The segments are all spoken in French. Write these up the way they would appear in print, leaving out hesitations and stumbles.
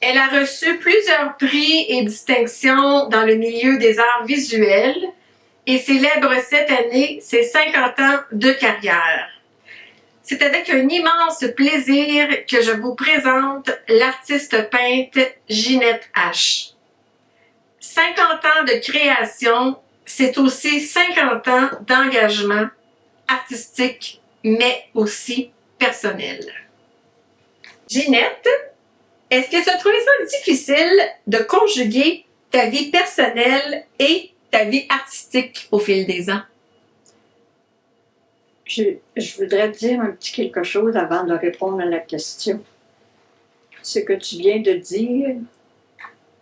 Elle a reçu plusieurs prix et distinctions dans le milieu des arts visuels et célèbre cette année ses 50 ans de carrière. C'est avec un immense plaisir que je vous présente l'artiste peintre Ginette H. 50 ans de création, c'est aussi 50 ans d'engagement artistique, mais aussi personnel. Ginette, est-ce que tu as trouvé ça difficile de conjuguer ta vie personnelle et ta vie artistique au fil des ans? Je voudrais te dire un petit quelque chose avant de répondre à la question. Ce que tu viens de dire,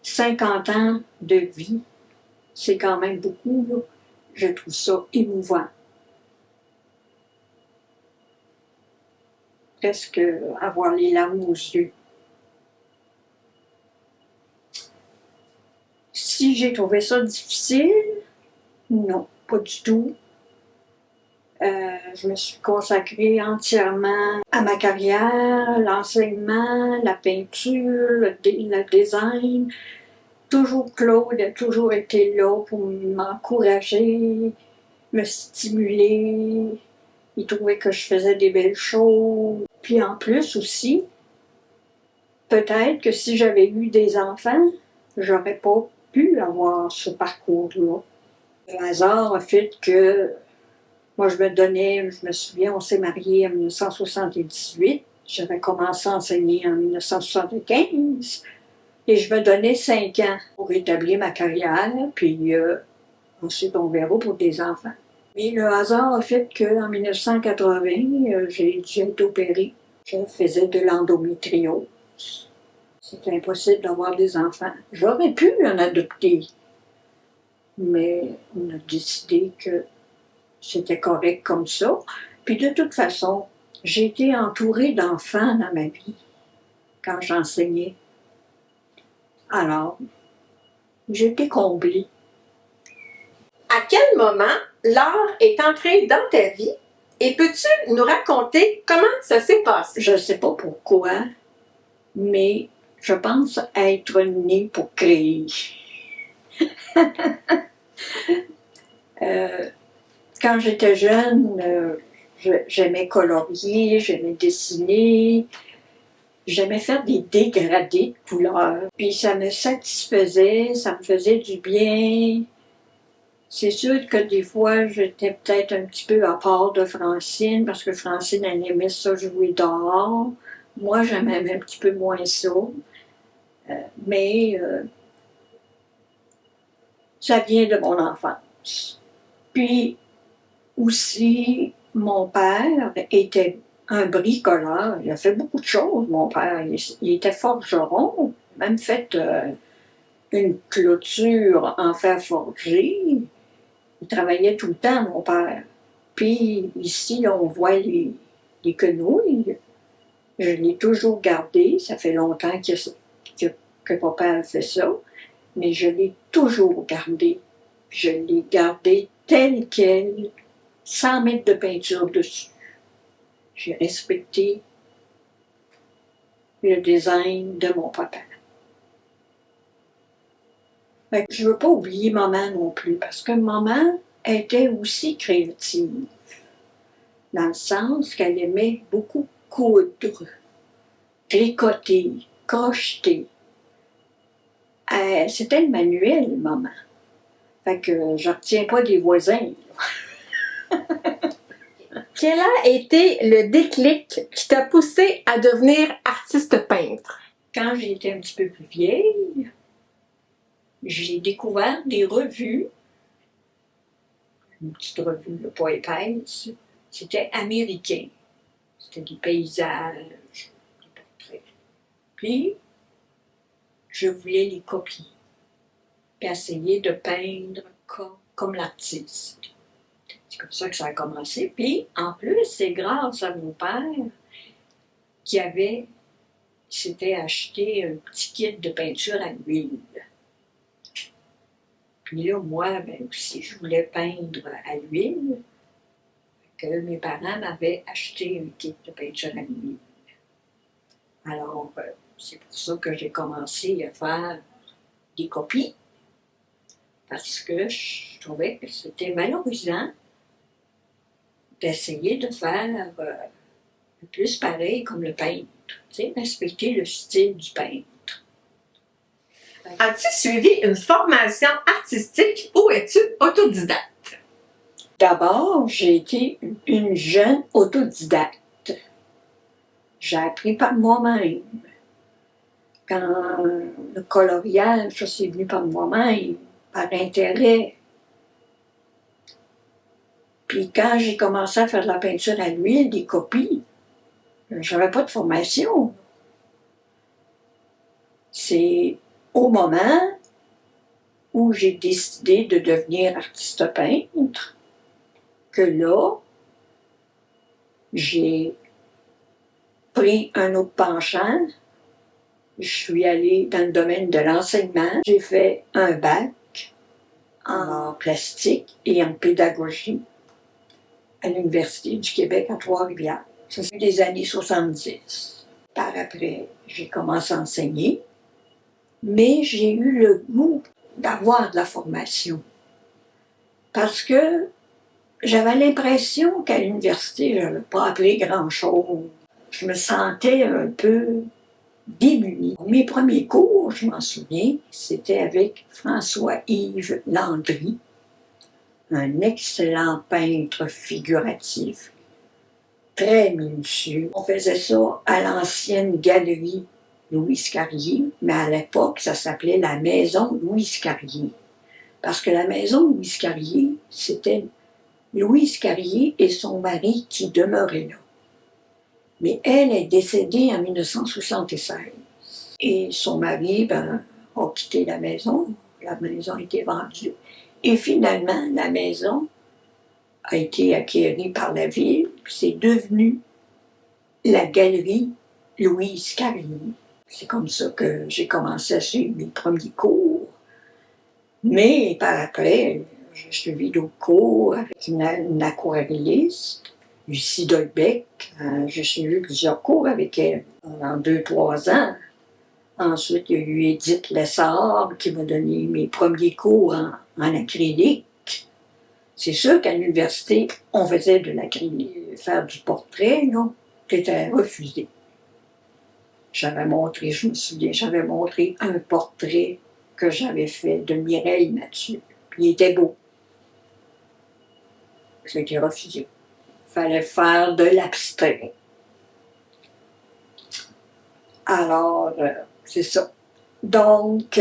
50 ans de vie, c'est quand même beaucoup, là. Je trouve ça émouvant. Presque avoir les larmes aux yeux. Si j'ai trouvé ça difficile, non, pas du tout. Je me suis consacrée entièrement à ma carrière, l'enseignement, la peinture, le design. Toujours Claude a toujours été là pour m'encourager, me stimuler. Il trouvait que je faisais des belles choses. Puis en plus aussi, peut-être que si j'avais eu des enfants, j'aurais pas pu avoir ce parcours-là. Le hasard a fait que moi, je me souviens, on s'est mariés en 1978. J'avais commencé à enseigner en 1975. Et je me donnais 5 ans pour établir ma carrière. Puis ensuite, on verra pour des enfants. Mais le hasard a fait qu'en 1980, j'ai dû être opérée. Je faisais de l'endométriose. C'était impossible d'avoir des enfants. J'aurais pu en adopter. Mais on a décidé que c'était correct comme ça. Puis de toute façon, j'ai été entourée d'enfants dans ma vie quand j'enseignais. Alors, j'étais comblée. À quel moment l'art est entré dans ta vie et peux-tu nous raconter comment ça s'est passé? Je ne sais pas pourquoi, mais je pense être née pour créer. Quand j'étais jeune, j'aimais colorier, j'aimais dessiner, j'aimais faire des dégradés de couleurs. Puis ça me satisfaisait, ça me faisait du bien. C'est sûr que des fois, j'étais peut-être un petit peu à part de Francine, parce que Francine, elle aimait ça jouer dehors. Moi, j'aimais un petit peu moins ça. Mais ça vient de mon enfance. Puis aussi, mon père était un bricoleur. Il a fait beaucoup de choses, mon père. Il était forgeron. Il a même fait une clôture en fer forgé. Il travaillait tout le temps, mon père. Puis ici, on voit les quenouilles. Je l'ai toujours gardé. Ça fait longtemps que papa a fait ça. Mais je l'ai toujours gardé. Je l'ai gardé tel quel, sans mettre de peinture dessus. J'ai respecté le design de mon papa. Je ne veux pas oublier maman non plus, parce que maman était aussi créative, dans le sens qu'elle aimait beaucoup coudre, tricoter, crocheter. C'était le manuel, maman. Fait que je ne retiens pas des voisins. Quel a été le déclic qui t'a poussé à devenir artiste peintre? Quand j'étais un petit peu plus vieille, j'ai découvert des revues, une petite revue, pas épaisse, c'était américain. C'était des paysages, des portraits. Puis, je voulais les copier, puis essayer de peindre comme l'artiste. C'est comme ça que ça a commencé. Puis, en plus, c'est grâce à mon père qui s'était acheté un petit kit de peinture à l'huile. Puis là, moi, aussi, je voulais peindre à l'huile. Que mes parents m'avaient acheté un kit de peinture à l'huile. Alors, C'est pour ça que j'ai commencé à faire des copies, parce que je trouvais que c'était valorisant d'essayer de faire le plus pareil comme le peintre, tu sais, respecter le style du peintre. As-tu suivi une formation artistique ou es-tu autodidacte? D'abord, j'ai été une jeune autodidacte. J'ai appris par moi-même. Quand le coloriage, ça c'est venu par moi-même, par intérêt. Puis quand j'ai commencé à faire de la peinture à l'huile, des copies, j'avais pas de formation. C'est au moment où j'ai décidé de devenir artiste peintre que là, j'ai pris un autre penchant. Je suis allée dans le domaine de l'enseignement. J'ai fait un bac en plastique et en pédagogie à l'Université du Québec à Trois-Rivières. Ça, c'est des années 70. Par après, j'ai commencé à enseigner, mais j'ai eu le goût d'avoir de la formation. Parce que j'avais l'impression qu'à l'université, je n'avais pas appris grand-chose. Je me sentais un peu démunie. Mes premiers cours, je m'en souviens, c'était avec François-Yves Landry, un excellent peintre figuratif, très minutieux. On faisait ça à l'ancienne galerie Louise Carrier, mais à l'époque, ça s'appelait la Maison Louise Carrier. Parce que la Maison Louise Carrier, c'était Louise Carrier et son mari qui demeuraient là. Mais elle est décédée en 1976. Et son mari a quitté la maison. La maison a été vendue. Et finalement, la maison a été acquérie par la ville. C'est devenu la galerie Louise Carrier. C'est comme ça que j'ai commencé à suivre mes premiers cours. Mais par après, j'ai suivi d'autres cours avec une aquarelliste, Lucie Dolbeck. J'ai suivi plusieurs cours avec elle pendant 2-3 ans. Ensuite, il y a eu Edith Lessard qui m'a donné mes premiers cours en acrylique. C'est sûr qu'à l'université, on faisait de l'acrylique, faire du portrait, non? C'était refusé. J'avais montré, je me souviens, j'avais montré un portrait que j'avais fait de Mireille Mathieu. Puis il était beau. C'était refusé. Il fallait faire de l'abstrait. Alors, c'est ça. Donc,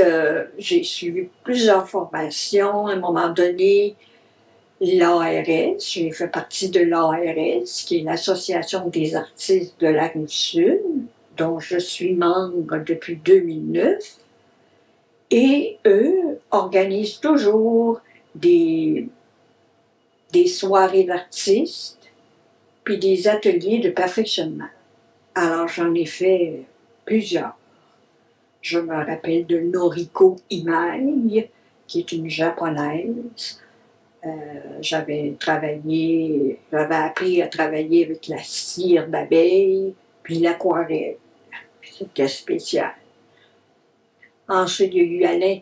j'ai suivi plusieurs formations. À un moment donné, l'ARS, j'ai fait partie de l'ARS, qui est l'Association des artistes de la Rive-Sud, dont je suis membre depuis 2009. Et eux organisent toujours des soirées d'artistes, puis des ateliers de perfectionnement. Alors, j'en ai fait plusieurs. Je me rappelle de Noriko Imai, qui est une japonaise. J'avais appris à travailler avec la cire d'abeille, puis l'aquarelle. C'était spécial. Ensuite, il y a eu Alain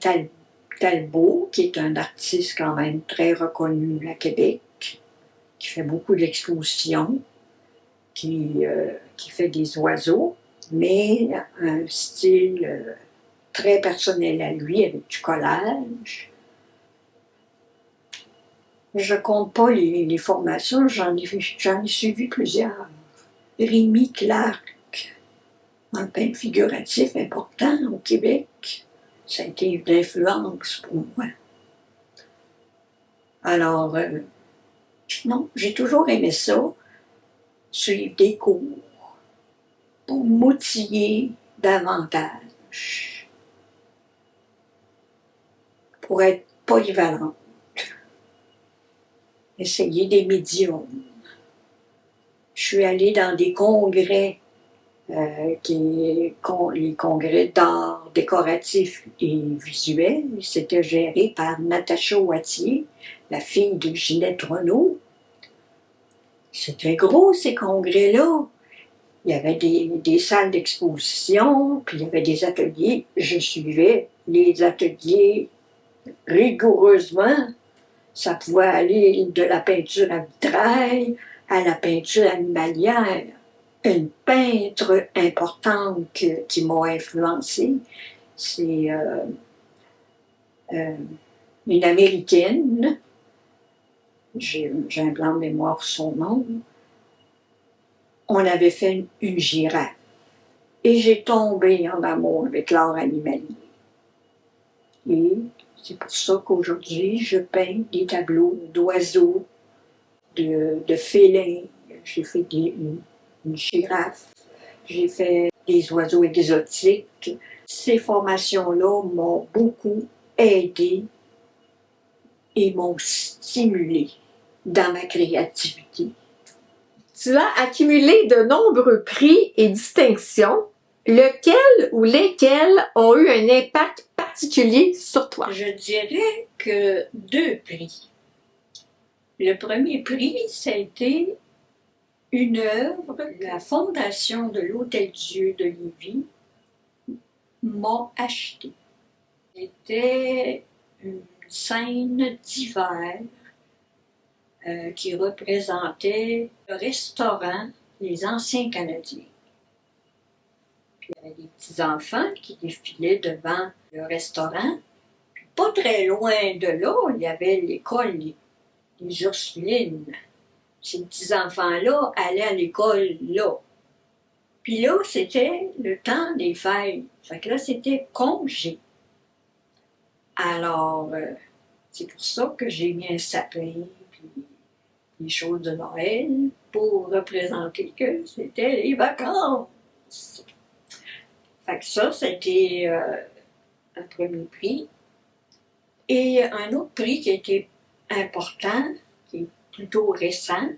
Talbot, qui est un artiste quand même très reconnu à Québec, qui fait beaucoup d'expositions, qui fait des oiseaux, mais un style très personnel à lui, avec du collage. Je ne compte pas les formations, j'en ai suivi plusieurs. Rémi Clark, un peintre figuratif important au Québec. Ça a été une influence pour moi. Alors, non, j'ai toujours aimé ça, suivre des cours, pour m'outiller davantage, pour être polyvalente, essayer des médiums. Je suis allée dans des congrès, les congrès d'art décoratif et visuel. C'était géré par Natacha Wattier, la fille de Ginette Renault. C'était gros, ces congrès-là. Il y avait des salles d'exposition, puis il y avait des ateliers. Je suivais les ateliers rigoureusement. Ça pouvait aller de la peinture à vitrail à la peinture animalière. Une peintre importante qui m'a influencée, c'est une Américaine. J'ai un blanc de mémoire pour son nom. On avait fait une girafe. Et j'ai tombé en amour avec l'art animalier. Et c'est pour ça qu'aujourd'hui, je peins des tableaux d'oiseaux, de félins. J'ai fait une girafe. J'ai fait des oiseaux exotiques. Ces formations-là m'ont beaucoup aidé et m'ont stimulé dans ma créativité. Tu as accumulé de nombreux prix et distinctions. Lequel ou lesquels ont eu un impact particulier sur toi? Je dirais que 2 prix. Le premier prix, c'était une œuvre de la Fondation de l'Hôtel-Dieu de Lévis m'a acheté. C'était une scène d'hiver qui représentait le restaurant Les Anciens Canadiens. Puis il y avait des petits-enfants qui défilaient devant le restaurant. Puis pas très loin de là, il y avait l'école des Ursulines. Ces petits-enfants-là allaient à l'école là. Puis là, c'était le temps des fêtes. Fait que là, c'était congé. Alors, c'est pour ça que j'ai mis un sapin, puis des choses de Noël, pour représenter que c'était les vacances. Fait que ça, c'était un premier prix. Et un autre prix qui était important, qui est plutôt récent,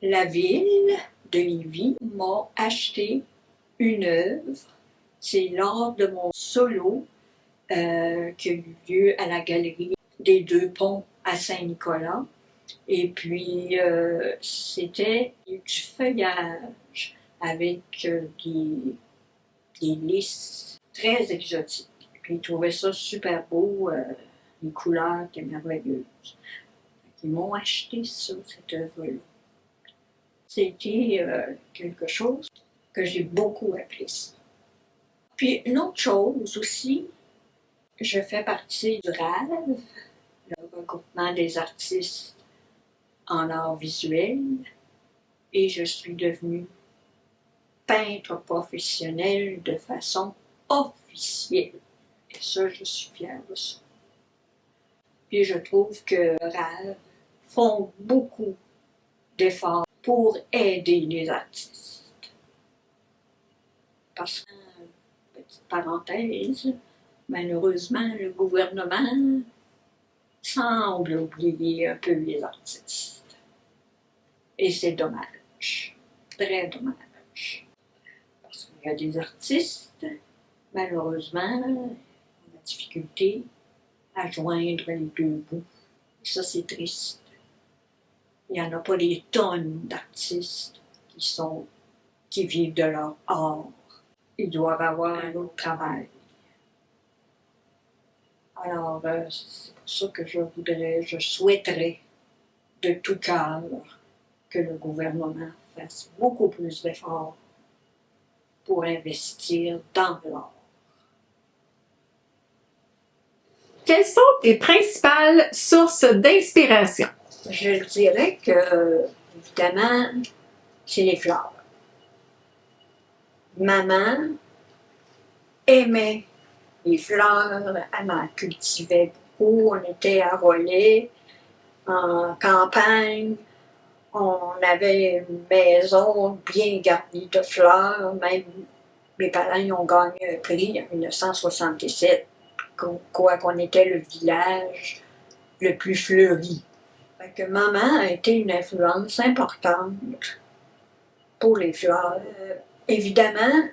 la ville de Lévis m'a acheté une œuvre. C'est lors de mon solo qui a eu lieu à la galerie des Deux Ponts à Saint-Nicolas. Et puis, c'était du feuillage avec des lys très exotiques. Puis, ils trouvaient ça super beau, les couleurs étaient merveilleuses. Ils m'ont acheté ça, cette œuvre-là. C'était quelque chose que j'ai beaucoup apprécié. Puis, une autre chose aussi, je fais partie du RAV, le regroupement des artistes en art visuel, et je suis devenue peintre professionnel de façon officielle. Et ça, je suis fière de ça. Puis je trouve que RAV font beaucoup d'efforts pour aider les artistes. Parce que, petite parenthèse, malheureusement, le gouvernement semble oublier un peu les artistes. Et c'est dommage, très dommage. Parce qu'il y a des artistes, malheureusement, ont la difficulté à joindre les deux bouts. Et ça, c'est triste. Il n'y en a pas des tonnes d'artistes qui vivent de leur art. Ils doivent avoir un autre travail. Alors, c'est pour ça que je souhaiterais de tout cœur que le gouvernement fasse beaucoup plus d'efforts pour investir dans l'art. Quelles sont tes principales sources d'inspiration? Je dirais que, évidemment, c'est les fleurs. Maman aimait les fleurs, elle m'en cultivait beaucoup. On était à Rollet, en campagne. On avait une maison bien garnie de fleurs. Même mes parents y ont gagné un prix en 1977, quoi qu'on était le village le plus fleuri. Fait que maman a été une influence importante pour les fleurs. Évidemment,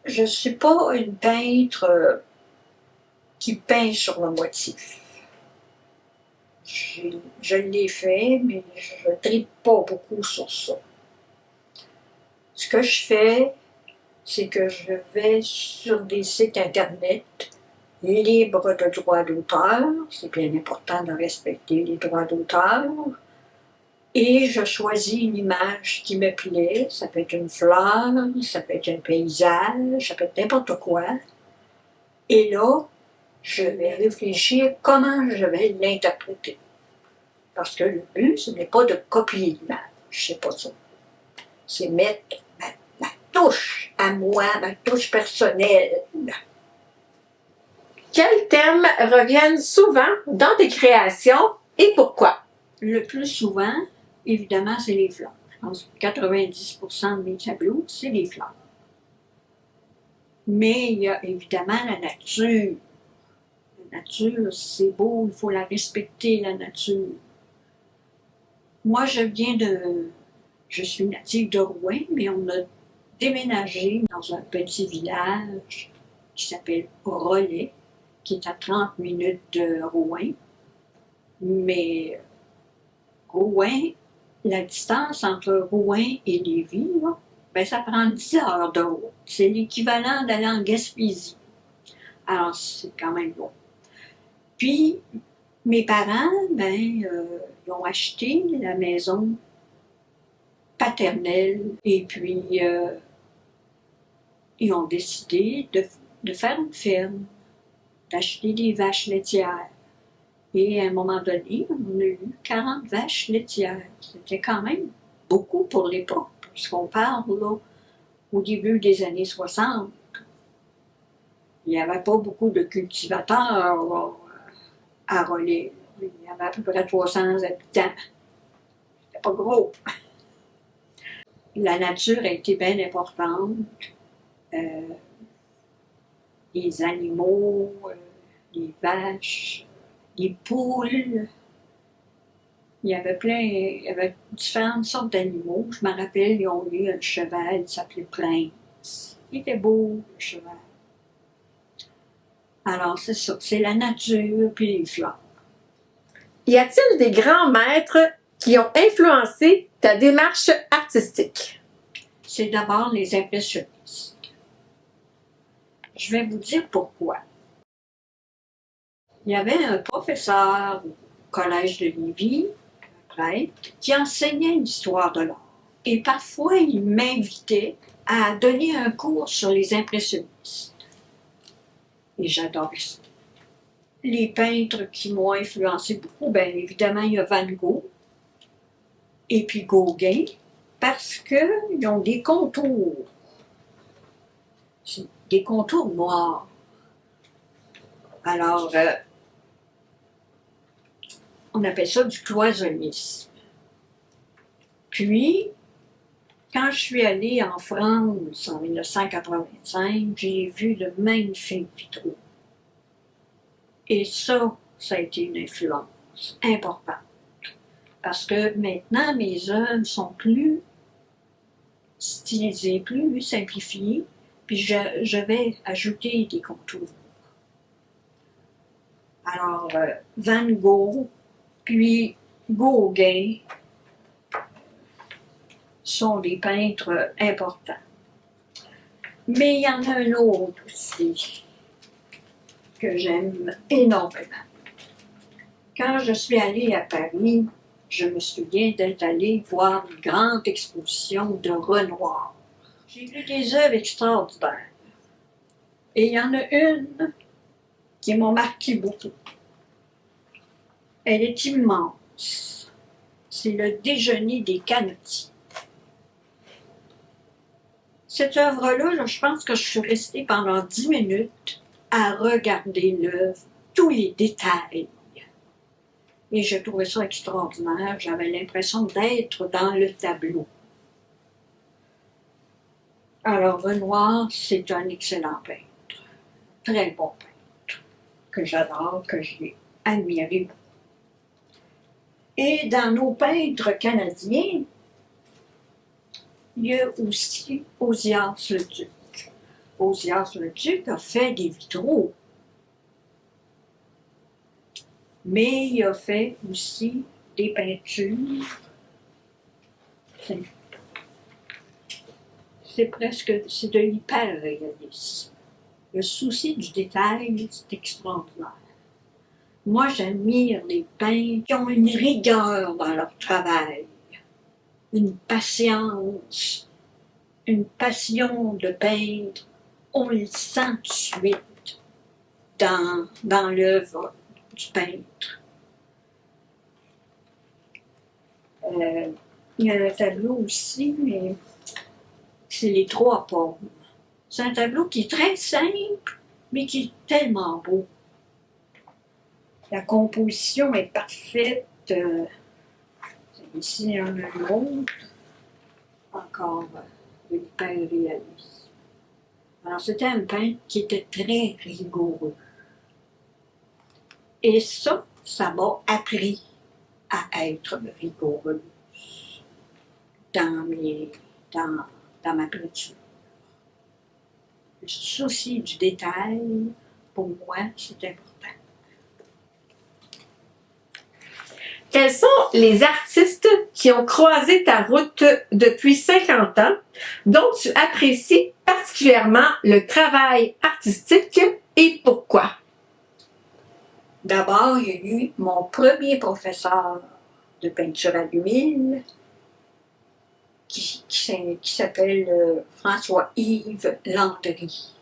je ne suis pas une peintre qui peint sur le motif. Je l'ai fait, mais je ne tripe pas beaucoup sur ça. Ce que je fais, c'est que je vais sur des sites Internet libres de droits d'auteur. C'est bien important de respecter les droits d'auteur. Et je choisis une image qui me plaît. Ça peut être une fleur, ça peut être un paysage, ça peut être n'importe quoi. Et là, je vais réfléchir comment je vais l'interpréter. Parce que le but, ce n'est pas de copier l'image, c'est pas ça. C'est mettre ma touche à moi, ma touche personnelle. Quels thèmes reviennent souvent dans tes créations et pourquoi? Le plus souvent, évidemment, c'est les fleurs. Je pense que 90% de mes tableaux, c'est les fleurs. Mais il y a évidemment la nature. La nature, c'est beau, il faut la respecter, la nature. Moi, je suis native de Rouen, mais on a déménagé dans un petit village qui s'appelle Relais, qui est à 30 minutes de Rouen. Mais Rouen, la distance entre Rouen et Lévis, là, ben, ça prend 10 heures de route. C'est l'équivalent d'aller en Gaspésie. Alors, c'est quand même long. Puis, mes parents, ils ont acheté la maison paternelle et puis ils ont décidé de faire une ferme, d'acheter des vaches laitières. Et à un moment donné, on a eu 40 vaches laitières. C'était quand même beaucoup pour l'époque, puisqu'on parle là, au début des années 60. Il n'y avait pas beaucoup de cultivateurs là, à Relais. Il y avait à peu près 300 habitants. C'était pas gros. La nature a été bien importante. Les animaux, les vaches, les poules. Il y avait différentes sortes d'animaux. Je me rappelle, ils ont eu un cheval, il s'appelait Prince. Il était beau, le cheval. Alors, c'est ça, c'est la nature puis les fleurs. Y a-t-il des grands maîtres qui ont influencé ta démarche artistique? C'est d'abord les impressionnistes. Je vais vous dire pourquoi. Il y avait un professeur au collège de Lévis, un prêtre, qui enseignait l'histoire de l'art. Et parfois, il m'invitait à donner un cours sur les impressionnistes. Et j'adorais ça. Les peintres qui m'ont influencé beaucoup, bien évidemment, il y a Van Gogh et puis Gauguin, parce qu'ils ont des contours. Des contours noirs. Alors, on appelle ça du cloisonnisme. Puis, quand je suis allée en France en 1985, j'ai vu de magnifiques vitraux. Et ça a été une influence importante. Parce que maintenant, mes œuvres sont plus stylisées, plus simplifiées, puis je vais ajouter des contours. Alors, Van Gogh, puis Gauguin sont des peintres importants. Mais il y en a un autre aussi que j'aime énormément. Quand je suis allée à Paris, je me souviens d'être allée voir une grande exposition de Renoir. J'ai vu des œuvres extraordinaires. Et il y en a une qui m'a marqué beaucoup. Elle est immense. C'est le déjeuner des canotiers. Cette œuvre-là, je pense que je suis restée pendant 10 minutes à regarder l'œuvre, tous les détails. Et je trouvais ça extraordinaire. J'avais l'impression d'être dans le tableau. Alors, Renoir, c'est un excellent peintre. Très bon peintre. Que j'adore, que j'ai admiré beaucoup. Et dans nos peintres canadiens, il y a aussi Ozias Leduc. Ozias Leduc a fait des vitraux. Mais il a fait aussi des peintures. c'est de l'hyper-réalisme. Le souci du détail, c'est extraordinaire. Moi, j'admire les peintres qui ont une rigueur dans leur travail, une patience, une passion de peindre. On le sent tout de suite dans l'œuvre du peintre. Il y a un tableau aussi, mais c'est les trois pommes. C'est un tableau qui est très simple, mais qui est tellement beau. La composition est parfaite. Ici, un autre. Encore de l'hyper-réalisme. Alors, c'était un peintre qui était très rigoureux. Et ça m'a appris à être rigoureuse dans ma peinture. Le souci du détail, pour moi, c'est important. Quels sont les artistes qui ont croisé ta route depuis 50 ans, dont tu apprécies particulièrement le travail artistique et pourquoi? D'abord, il y a eu mon premier professeur de peinture à l'huile qui s'appelle François-Yves Landry.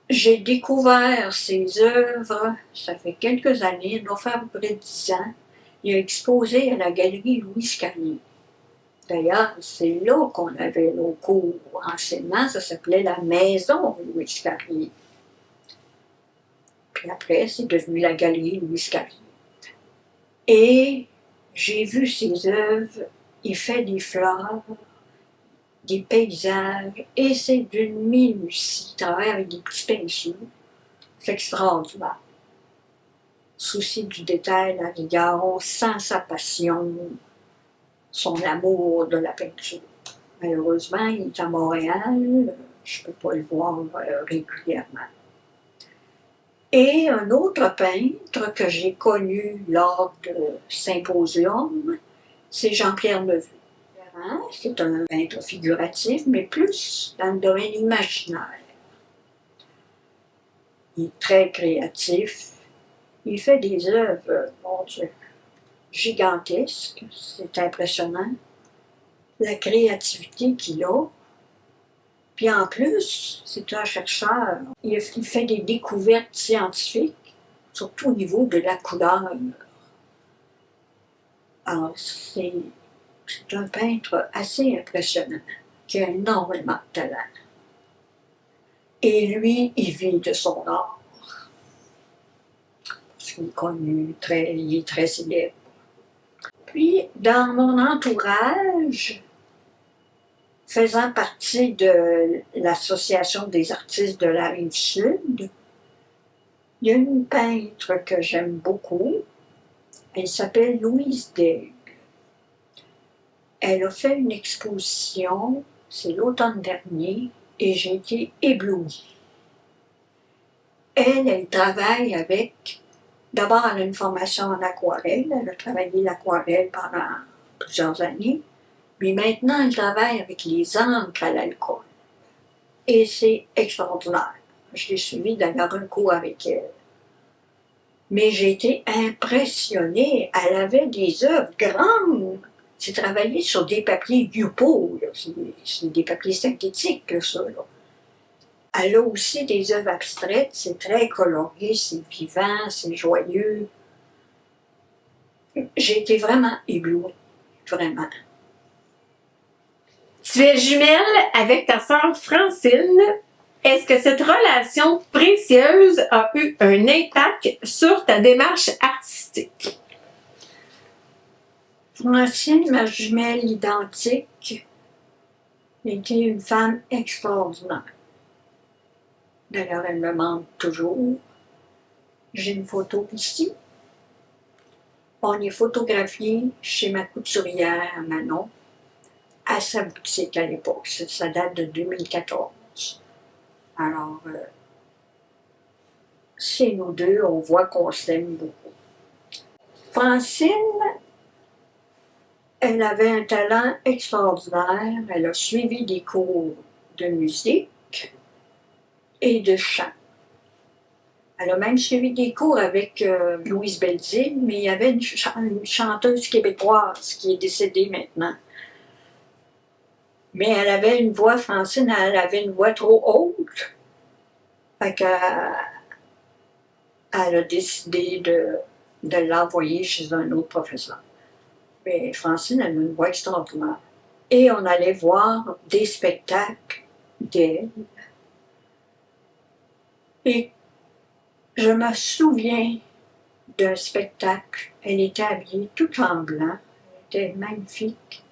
J'ai découvert ses œuvres, ça fait quelques années, il doit faire à peu près 10 ans. Il a exposé à la galerie Louis Carrier. D'ailleurs, c'est là qu'on avait nos cours enseignement, ça s'appelait la maison Louis Carrier. Puis après, c'est devenu la galerie Louis Carrier. Et j'ai vu ses œuvres, il fait des fleurs, des paysages, et c'est d'une minutie, il travaille avec des petits pinceaux. C'est extraordinaire. Souci du détail, la rigueur, on sent sa passion, son amour de la peinture. Malheureusement, il est à Montréal, je ne peux pas le voir régulièrement. Et un autre peintre que j'ai connu lors de Symposium, c'est Jean-Pierre Neveu. C'est un peintre figuratif, mais plus dans le domaine imaginaire. Il est très créatif. Il fait des œuvres, mon Dieu, gigantesques. C'est impressionnant. La créativité qu'il a. Puis en plus, c'est un chercheur. Il fait des découvertes scientifiques, surtout au niveau de la couleur. Alors, c'est un peintre assez impressionnant, qui a énormément de talent. Et lui, il vit de son art. Parce qu'il est connu, il est très célèbre. Puis, dans mon entourage, faisant partie de l'Association des artistes de la Rive-Sud, il y a une peintre que j'aime beaucoup. Elle s'appelle Louise Daigle. Elle a fait une exposition, c'est l'automne dernier, et j'ai été éblouie. Elle travaille avec... D'abord, elle a une formation en aquarelle. Elle a travaillé l'aquarelle pendant plusieurs années. Mais maintenant, elle travaille avec les encres à l'alcool. Et c'est extraordinaire. Je l'ai suivi d'ailleurs un cours avec elle. Mais j'ai été impressionnée. Elle avait des œuvres grandes. J'ai travaillé sur des papiers Yupo. C'est des papiers synthétiques, ça. Là. Elle a aussi des œuvres abstraites. C'est très coloré, c'est vivant, c'est joyeux. J'ai été vraiment éblouie. Vraiment. Tu es jumelle avec ta sœur Francine. Est-ce que cette relation précieuse a eu un impact sur ta démarche artistique? Francine, ma jumelle identique, était une femme extraordinaire. D'ailleurs, elle me manque toujours. J'ai une photo ici. On est photographié chez ma couturière Manon, à sa boutique à l'époque. Ça date de 2014. Alors, c'est nous deux, on voit qu'on s'aime beaucoup. Francine, Elle avait un talent extraordinaire. Elle a suivi des cours de musique et de chant. Elle a même suivi des cours avec Louise Belzile, mais il y avait une chanteuse québécoise qui est décédée maintenant. Mais elle avait une voix, Francine, elle avait une voix trop haute. Fait qu'elle a décidé de l'envoyer chez un autre professeur. Mais Francine, elle a une voix extraordinaire. Et on allait voir des spectacles d'elle. Et je me souviens d'un spectacle. Elle était habillée tout en blanc. Elle était magnifique.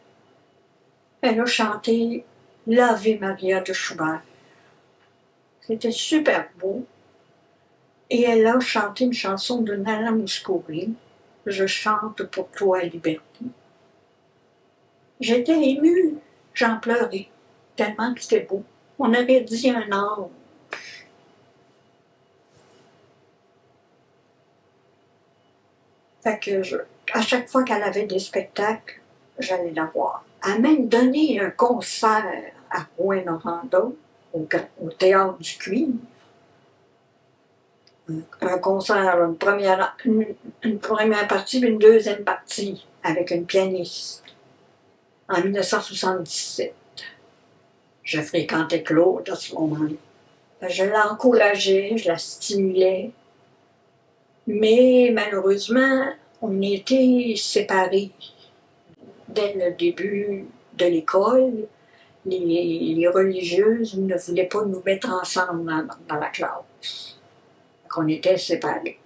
Elle a chanté l'Ave Maria de Schubert. C'était super beau. Et elle a chanté une chanson de Nana Mouskouri, Je chante pour toi, liberté. J'étais émue, j'en pleurais, tellement que c'était beau. On avait dit un ange. Fait que à chaque fois qu'elle avait des spectacles, j'allais la voir. Elle a même donné un concert à Rouyn-Noranda, au Théâtre du Cuivre. Un concert, une première partie, puis une deuxième partie, avec une pianiste, en 1977. Je fréquentais Claude à ce moment-là. Je l'encourageais, je la stimulais, mais malheureusement, on était séparés. Dès le début de l'école, les religieuses ne voulaient pas nous mettre ensemble dans la classe. On était séparés.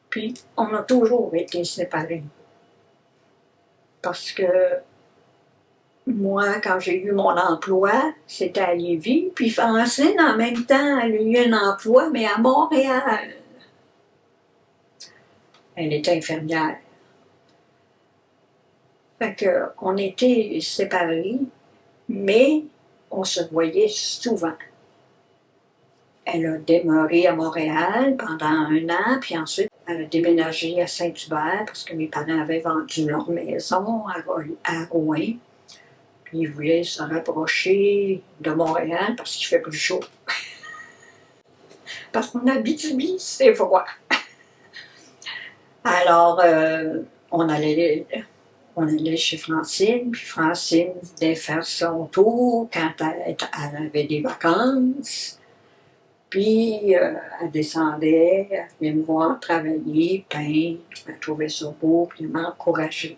Puis, on a toujours été séparés. Parce que moi, quand j'ai eu mon emploi, c'était à Lévis. Puis Francine, en même temps, elle a eu un emploi, mais à Montréal. Elle était infirmière. Fait qu'on était séparés, mais on se voyait souvent. Elle a demeuré à Montréal pendant 1 an, puis ensuite, elle a déménagé à Saint-Hubert parce que mes parents avaient vendu leur maison à Rouen. Puis ils voulaient se rapprocher de Montréal parce qu'il fait plus chaud. Parce qu'en Abitibi, c'est froid. Alors, on allait chez Francine, puis Francine venait faire son tour quand elle avait des vacances. Puis, elle descendait, elle venait me voir travailler, peindre, elle trouvait ça beau, puis elle m'encourageait.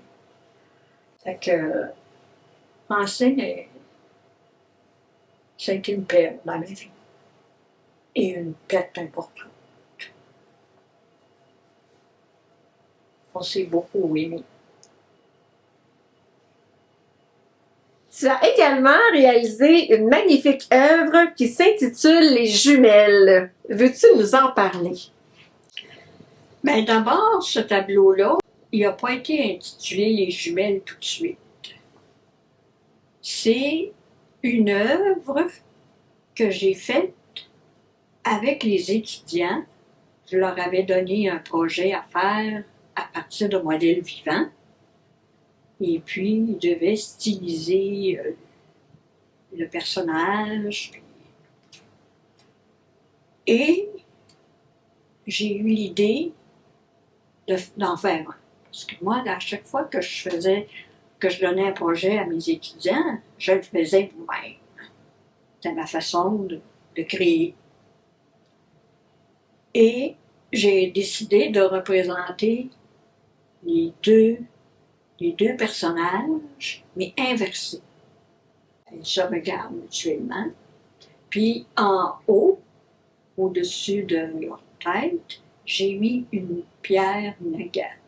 Fait que, Francine, ça a été une perte dans ma vie. Et une perte importante. On s'est beaucoup aimés. Tu as également réalisé une magnifique œuvre qui s'intitule Les Jumelles. Veux-tu nous en parler? Bien, d'abord, ce tableau-là, il n'a pas été intitulé Les Jumelles tout de suite. C'est une œuvre que j'ai faite avec les étudiants. Je leur avais donné un projet à faire à partir de modèles vivants. Et puis, ils devaient styliser le personnage. Et j'ai eu l'idée d'en faire un. Parce que moi, à chaque fois que je donnais un projet à mes étudiants, je le faisais moi-même. C'était ma façon de créer. Et j'ai décidé de représenter les deux personnages, mais inversés. Ils se regardent mutuellement. Puis en haut, au-dessus de leur tête, j'ai mis une pierre, une agate.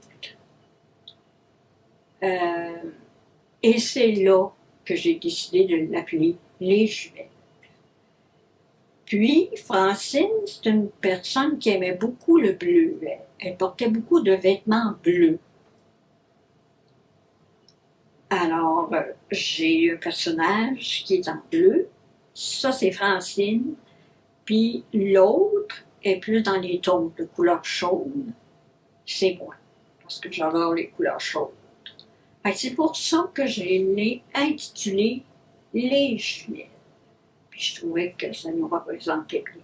Et c'est là que j'ai décidé de l'appeler Les Jumelles. Puis, Francine, c'est une personne qui aimait beaucoup le bleu. Elle portait beaucoup de vêtements bleus. Alors, j'ai un personnage qui est en bleu. Ça, c'est Francine. Puis l'autre est plus dans les tons de couleur chaude. C'est moi, parce que j'adore les couleurs chaudes. C'est pour ça que je l'ai intitulé Les Jumelles. Puis je trouvais que ça nous représentait bien.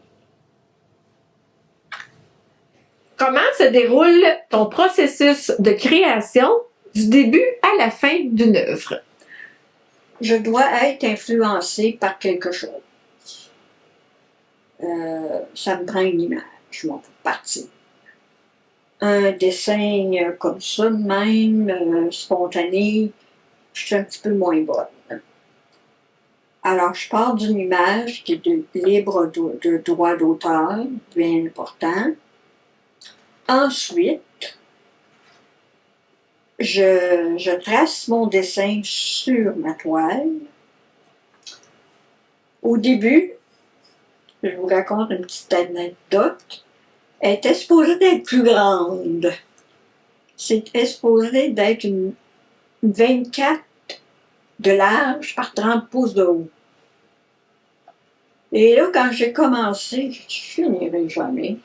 Comment se déroule ton processus de création du début à la fin d'une œuvre? Je dois être influencée par quelque chose. Ça me prend une image, moi, pour partir. Un dessin comme ça, même, spontané, je suis un petit peu moins bonne. Alors, je pars d'une image qui est libre de droit d'auteur, bien important. Ensuite, je trace mon dessin sur ma toile. Au début, je vous raconte une petite anecdote. Elle était supposée d'être plus grande. C'était supposé d'être une 24 de large par 30 pouces de haut. Et là, quand j'ai commencé, je finirai jamais.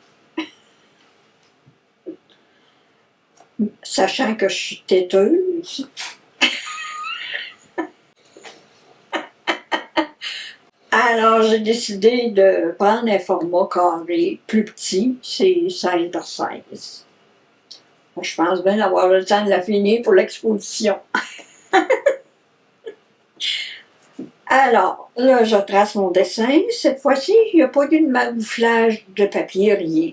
Sachant que je suis têteuse. Alors, j'ai décidé de prendre un format carré plus petit, c'est 16 par 16. Je pense bien avoir le temps de la finir pour l'exposition. Alors, là, je trace mon dessin. Cette fois-ci, il n'y a pas eu de magouflage de papier, rien.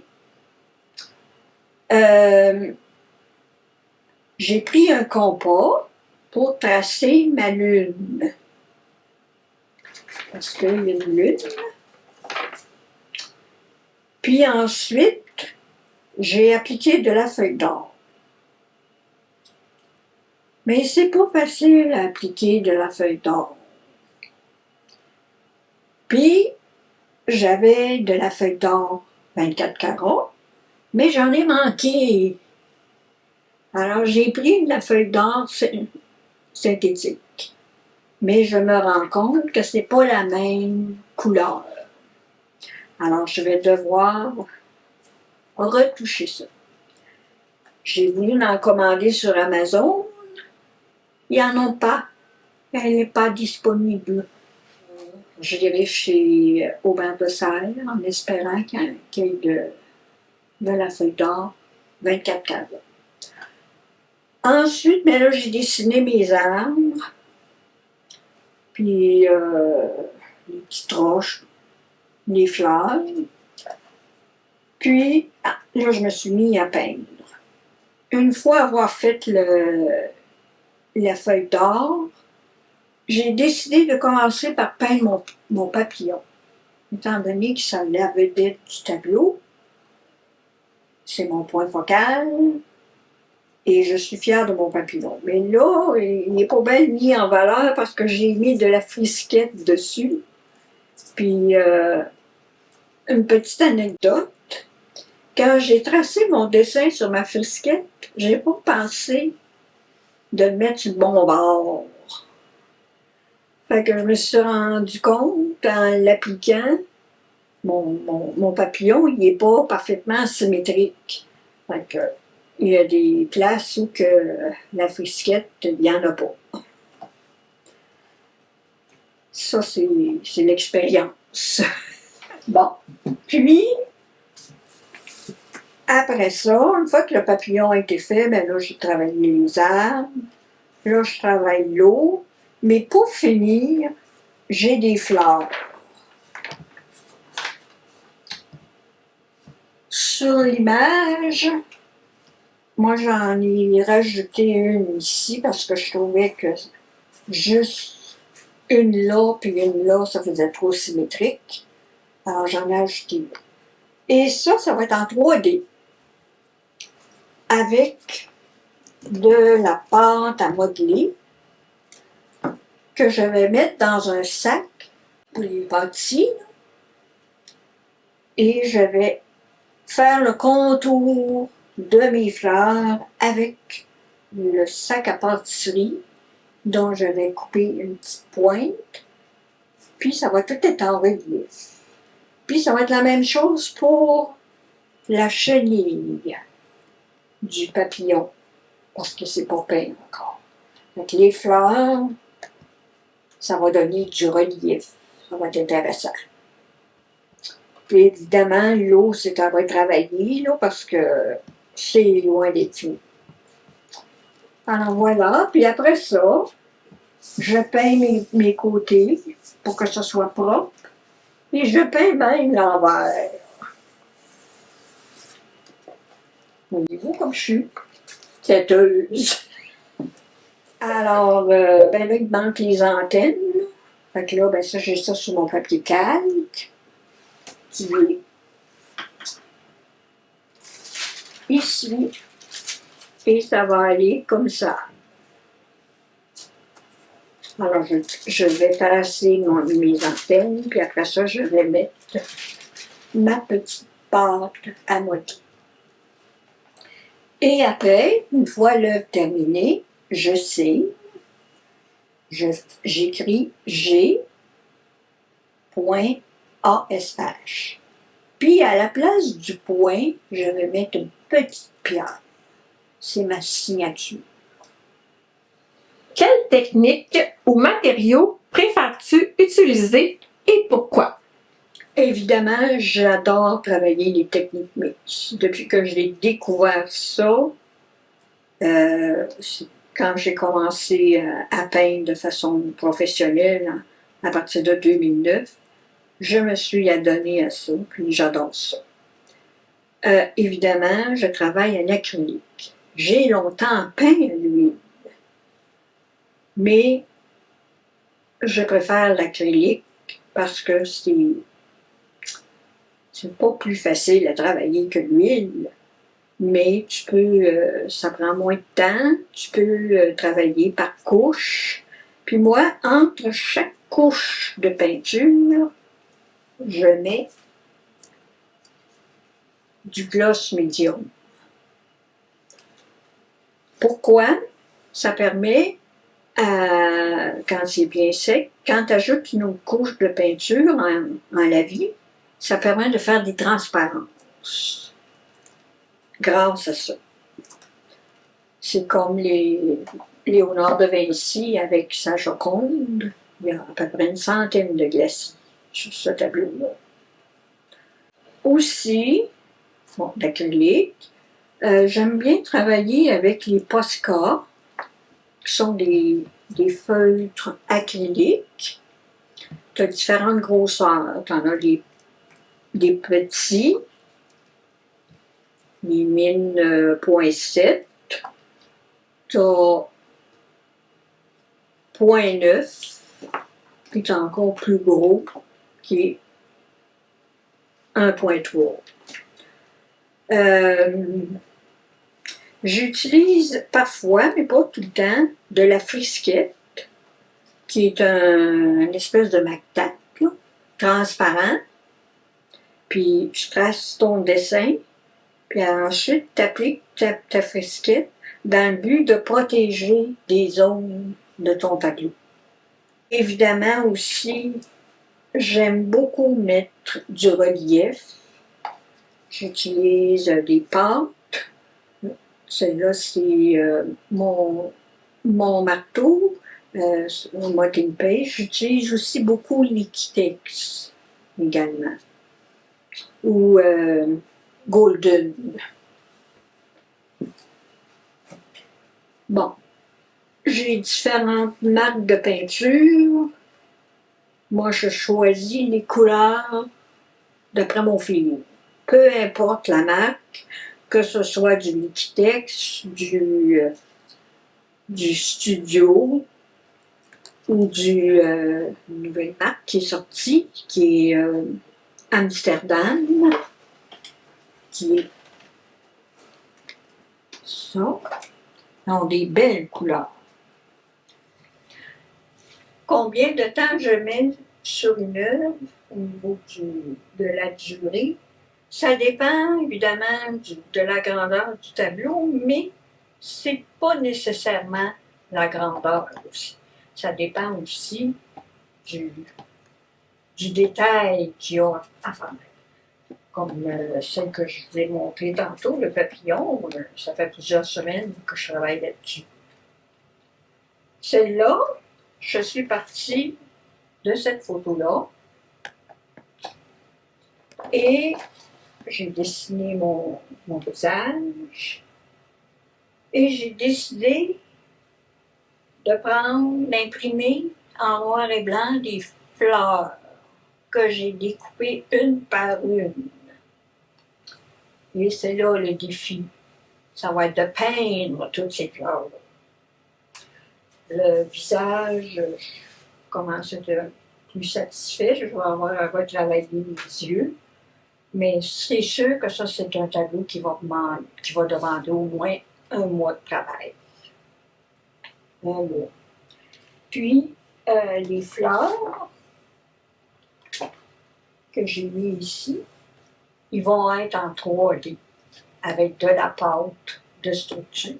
J'ai pris un compas pour tracer ma lune. Parce qu'il y a une lune. Puis ensuite, j'ai appliqué de la feuille d'or. Mais c'est pas facile à appliquer de la feuille d'or. Puis, j'avais de la feuille d'or 24 carats, mais j'en ai manqué. Alors, j'ai pris de la feuille d'or synthétique. Mais je me rends compte que c'est pas la même couleur. Alors, je vais devoir retoucher ça. J'ai voulu en commander sur Amazon. Il n'y en a pas. Elle n'est pas disponible. Je dirais chez Aubin de Serre en espérant qu'il y ait de la feuille d'or 24 carats. Ensuite, ben là, j'ai dessiné mes arbres. Puis les petites roches, les fleurs. Puis, là, je me suis mis à peindre. Une fois avoir fait la feuille d'or, j'ai décidé de commencer par peindre mon papillon. Étant donné que ça la vedette du tableau, c'est mon point focal, et je suis fière de mon papillon. Mais là, il n'est pas bien mis en valeur parce que j'ai mis de la frisquette dessus. Puis, une petite anecdote. Quand j'ai tracé mon dessin sur ma frisquette, j'ai pas pensé de le mettre sur le bon bord. Fait que je me suis rendu compte en l'appliquant, mon papillon, il n'est pas parfaitement symétrique. Fait que, il y a des places où que la frisquette, il n'y en a pas. Ça, c'est l'expérience. Bon. Puis, après ça, une fois que le papillon a été fait, ben là, j'ai travaillé les arbres. Là, je travaille l'eau. Mais pour finir, j'ai des fleurs. Sur l'image, moi, j'en ai rajouté une ici parce que je trouvais que juste une là puis une là, ça faisait trop symétrique. Alors, j'en ai ajouté une. Et ça va être en 3D. Avec de la pâte à modeler que je vais mettre dans un sac pour les pâtisseries. Et je vais faire le contour de mes fleurs avec le sac à pâtisserie dont je vais couper une petite pointe. Puis ça va tout être en relief. Puis ça va être la même chose pour la chenille du papillon, parce que c'est pas peint encore. Donc, les fleurs, ça va donner du relief. Ça va être intéressant. Puis évidemment, l'eau, c'est à retravailler, là, parce que c'est loin d'être fini. Alors voilà, puis après ça, je peins mes côtés pour que ce soit propre. Et je peins même l'envers. Voyez-vous comme je suis têteuse. Alors, ben là, il manque les antennes. Fait que là, ben ça, j'ai ça sur mon papier calque, qui est ici. Et ça va aller comme ça. Alors, je vais passer mes antennes, puis après ça, je vais mettre ma petite pâte à moitié. Et après, une fois l'œuvre terminée, je sais, j'écris G.ASH. Puis à la place du point, je vais mettre une petite pierre. C'est ma signature. Quelle technique ou matériaux préfères-tu utiliser et pourquoi? Évidemment, j'adore travailler les techniques mixtes. Depuis que j'ai découvert ça, quand j'ai commencé à peindre de façon professionnelle à partir de 2009, je me suis adonnée à ça, puis j'adore ça. Évidemment, je travaille en acrylique. J'ai longtemps peint à l'huile, mais je préfère l'acrylique parce que c'est pas plus facile à travailler que l'huile, mais tu peux, ça prend moins de temps, tu peux travailler par couche. Puis moi, entre chaque couche de peinture, je mets du gloss médium. Pourquoi? Ça permet, quand c'est bien sec, quand tu ajoutes une autre couche de peinture en lavis, ça permet de faire des transparences grâce à ça. C'est comme Léonard de Vinci avec sa Joconde. Il y a à peu près une centaine de glacis sur ce tableau-là. Aussi, bon, l'acrylique, j'aime bien travailler avec les Posca, qui sont des feutres acryliques. Tu as différentes grosseurs. Tu en as des petits, les mines .7, tu as .9, puis tu as encore plus gros, qui est 1.3. J'utilise parfois, mais pas tout le temps, de la frisquette, qui est une espèce de mactac, transparent. Puis je trace ton dessin, puis ensuite tu appliques ta frisquette dans le but de protéger des zones de ton tableau. Évidemment aussi, j'aime beaucoup mettre du relief. J'utilise des pâtes. Celle-là, c'est mon marteau, mon Mountain Page. J'utilise aussi beaucoup Liquitex également. Ou Golden. Bon. J'ai différentes marques de peinture. Moi, je choisis les couleurs d'après mon feeling. Peu importe la marque, que ce soit du Liquitex, du Studio ou une nouvelle marque qui est sortie, qui est Amsterdam, qui est ça. Ils ont des belles couleurs. Combien de temps je mets sur une œuvre au niveau de la durée? Ça dépend évidemment de la grandeur du tableau, mais c'est pas nécessairement la grandeur aussi. Ça dépend aussi du détail qu'il y a à faire. Comme celle que je vous ai montrée tantôt, le papillon, ça fait plusieurs semaines que je travaille là-dessus. Celle-là, je suis partie de cette photo-là et j'ai dessiné mon visage et j'ai décidé de prendre, d'imprimer en noir et blanc des fleurs que j'ai découpées une par une. Et c'est là le défi. Ça va être de peindre toutes ces fleurs-là. Le visage, je commence à être plus satisfait. Je vais avoir retravaillé les yeux. Mais c'est sûr que ça, c'est un tableau qui va demander au moins un mois de travail. Un mois. Puis, les fleurs que j'ai mis ici, ils vont être en 3D avec de la pâte de structure.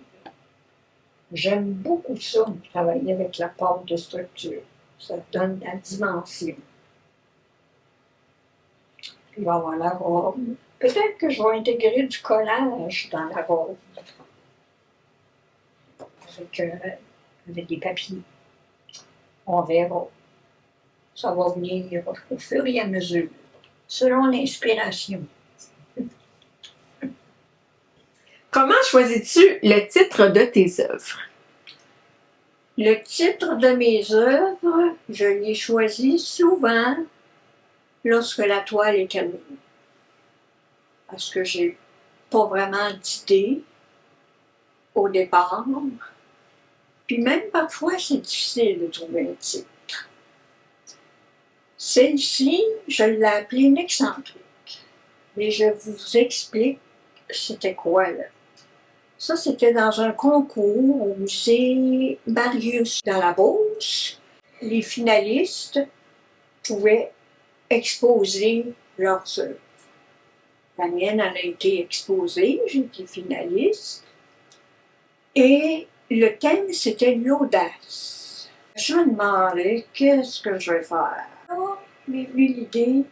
J'aime beaucoup ça, travailler avec la pâte de structure. Ça donne la dimension. Il va y avoir la robe. Peut-être que je vais intégrer du collage dans la robe. Avec des papiers. On verra. Ça va venir au fur et à mesure, selon l'inspiration. Comment choisis-tu le titre de tes œuvres? Le titre de mes œuvres, je l'ai choisi souvent lorsque la toile est terminée. Parce que j'ai pas vraiment d'idée au départ. Puis même parfois, c'est difficile de trouver un titre. Celle-ci, je l'ai appelée l'excentrique. Et je vous explique c'était quoi là. Ça, c'était dans un concours au musée Marius dans la Beauce. Les finalistes pouvaient exposer leurs œuvres. La mienne en a été exposée, j'ai été finaliste. Et le thème, c'était l'audace. Je me demandais qu'est-ce que je vais faire. Alors, m'est venue l'idée,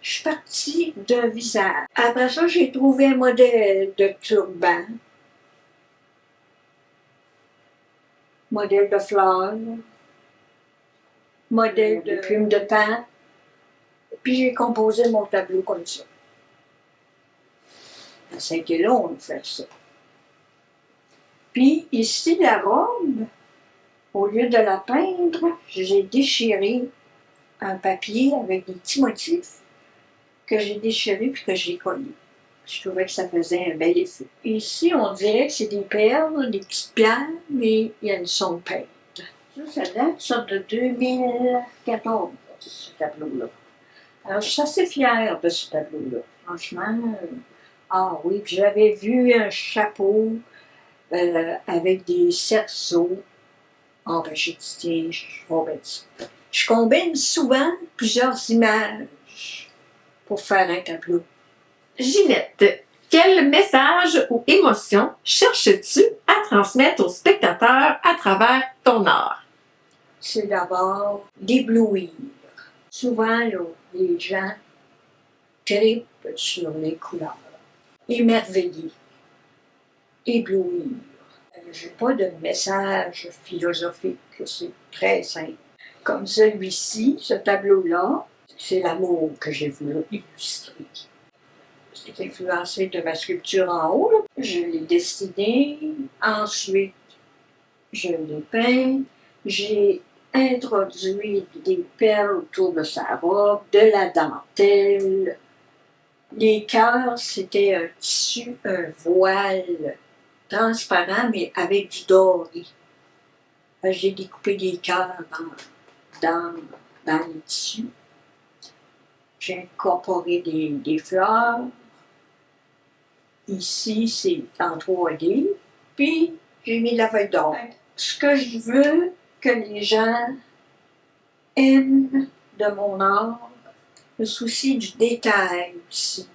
je suis partie d'un visage. Après ça, j'ai trouvé un modèle de turban, modèle de fleurs, modèle de plume de pain. Puis j'ai composé mon tableau comme ça. Ça a été long de faire ça. Puis ici, la robe, au lieu de la peindre, j'ai déchiré un papier avec des petits motifs que j'ai déchirés puis que j'ai collés. Je trouvais que ça faisait un bel effet. Ici, on dirait que c'est des perles, des petites pierres, mais elles sont peintes. Ça date de 2014, ce tableau-là. Alors, je suis assez fière de ce tableau-là. Franchement, ah oui, puis j'avais vu un chapeau avec des cerceaux. Ah ben, j'ai dit, tiens, je vais mettre ça. Je combine souvent plusieurs images pour faire un tableau. Ginette, quel message ou émotion cherches-tu à transmettre aux spectateurs à travers ton art? C'est d'abord d'éblouir. Souvent, là, les gens trippent sur les couleurs. Émerveiller. Éblouir. Je n'ai pas de message philosophique, c'est très simple. Comme celui-ci, ce tableau-là, c'est l'amour que j'ai voulu illustrer. C'est influencé de ma sculpture en haut. Là. Je l'ai dessiné, ensuite je l'ai peint, j'ai introduit des perles autour de sa robe, de la dentelle. Les cœurs, c'était un tissu, un voile transparent, mais avec du doré. J'ai découpé des cœurs dans les tissus. J'ai incorporé des fleurs. Ici, c'est en 3D. Puis, j'ai mis de la feuille d'or. Ce que je veux que les gens aiment de mon art, le souci du détail aussi.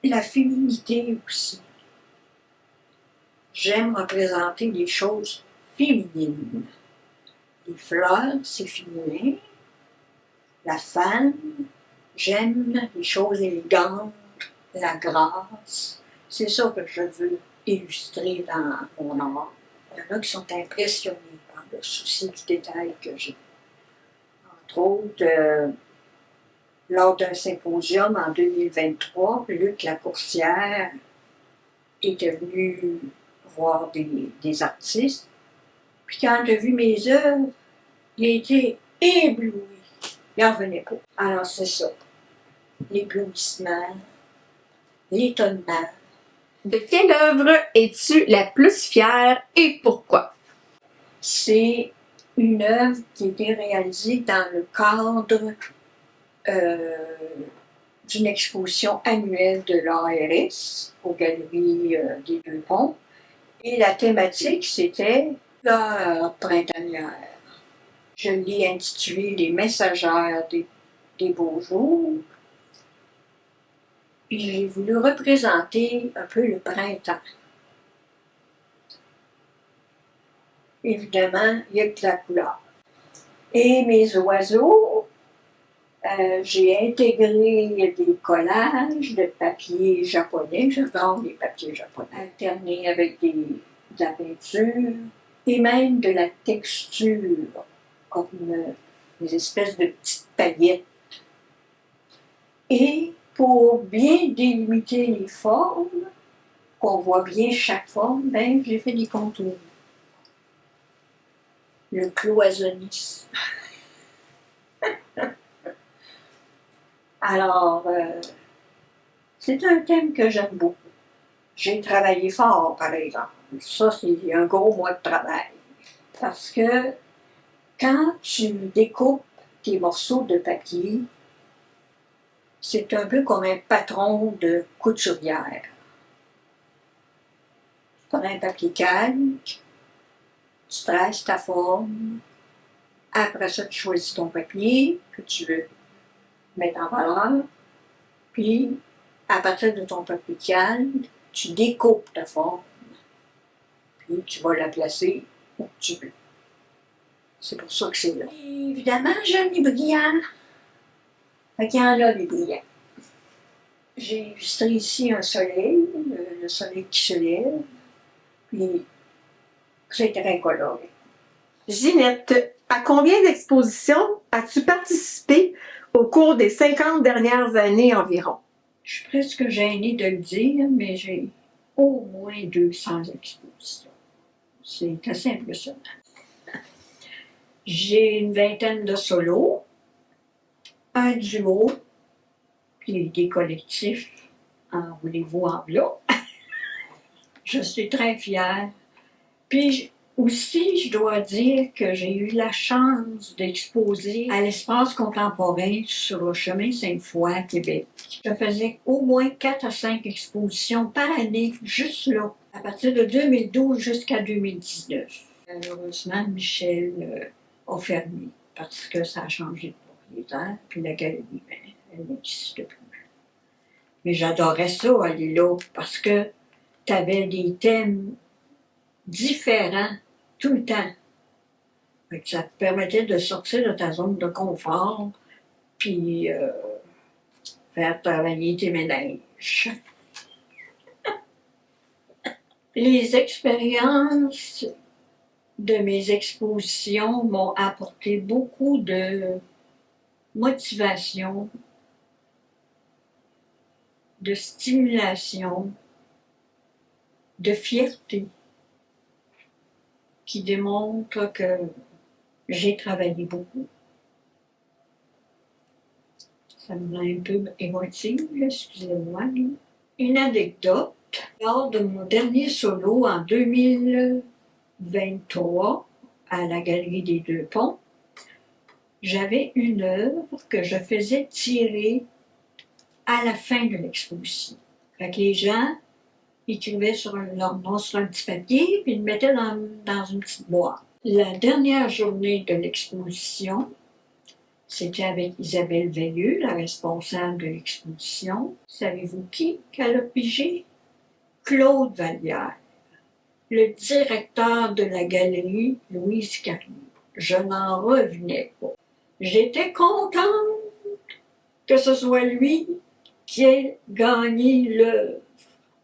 La féminité aussi. J'aime représenter les choses féminines. Les fleurs, c'est féminin. La femme, j'aime les choses élégantes, la grâce. C'est ça que je veux illustrer dans mon art. Il y en a qui sont impressionnés par le souci du détail que j'ai. Entre autres, lors d'un symposium en 2023, Luc Lacourcière était venu voir des artistes. Puis quand il a vu mes œuvres, il a été ébloui. Il n'en revenait pas. Alors c'est ça. L'éblouissement, l'étonnement. De quelle œuvre es-tu la plus fière et pourquoi? C'est une œuvre qui a été réalisée dans le cadre d'une exposition annuelle de l'ARS aux Galeries des Deux Ponts. Et la thématique, c'était l'heure printanière. Je l'ai intitulée Les messagères des beaux jours. Puis j'ai voulu représenter un peu le printemps. Évidemment, il n'y a que la couleur. Et mes oiseaux, j'ai intégré des collages de papier japonais. J'adore les papiers japonais. Alternés avec de la peinture et même de la texture, comme des espèces de petites paillettes. Et pour bien délimiter les formes, qu'on voit bien chaque forme, ben, j'ai fait des contours. Le cloisonnisme. Alors, c'est un thème que j'aime beaucoup. J'ai travaillé fort, par exemple. Ça, c'est un gros mois de travail. Parce que quand tu découpes tes morceaux de papier, c'est un peu comme un patron de couturière. Tu prends un papier calque, tu traces ta forme, après ça, tu choisis ton papier que tu veux mettre en valeur, puis à partir de ton papier calque, tu découpes ta forme, puis tu vas la placer où tu veux. C'est pour ça que c'est là. Et évidemment, j'aime les brillants. Fait qu'il y en a des brillants. J'ai illustré ici un soleil, le soleil qui se lève, puis c'est très coloré. Ginette, à combien d'expositions as-tu participé au cours des 50 dernières années environ? Je suis presque gênée de le dire, mais j'ai au moins 200 expositions. C'est assez impressionnant. J'ai une vingtaine de solos, un duo, puis des collectifs, en voulez-vous en là. Je suis très fière. Puis aussi, je dois dire que j'ai eu la chance d'exposer à l'espace contemporain sur le chemin Sainte-Foy à Québec. Je faisais au moins 4 à 5 expositions par année, juste là, à partir de 2012 jusqu'à 2019. Malheureusement, Michel a fermé parce que ça a changé de propriétaire, puis la galerie, ben, elle n'existe plus. Mais j'adorais ça, aller là, parce que tu avais des thèmes différents tout le temps. Fait que ça te permettait de sortir de ta zone de confort, puis faire travailler tes ménages. Les expériences de mes expositions m'ont apporté beaucoup de motivation, de stimulation, de fierté, qui démontre que j'ai travaillé beaucoup. Ça me rend un peu émotive, excusez-moi. Une anecdote, lors de mon dernier solo en 2023 à la Galerie des Deux Ponts, j'avais une œuvre que je faisais tirer à la fin de l'exposition. Fait que les gens écrivaient leur nom sur un petit papier, puis ils le mettaient dans une petite boîte. La dernière journée de l'exposition, c'était avec Isabelle Veilleux, la responsable de l'exposition. Savez-vous qui qu'elle a pigé? Claude Vallière, le directeur de la galerie Louise Carrier. Je n'en revenais pas. J'étais contente que ce soit lui qui ait gagné l'œuvre.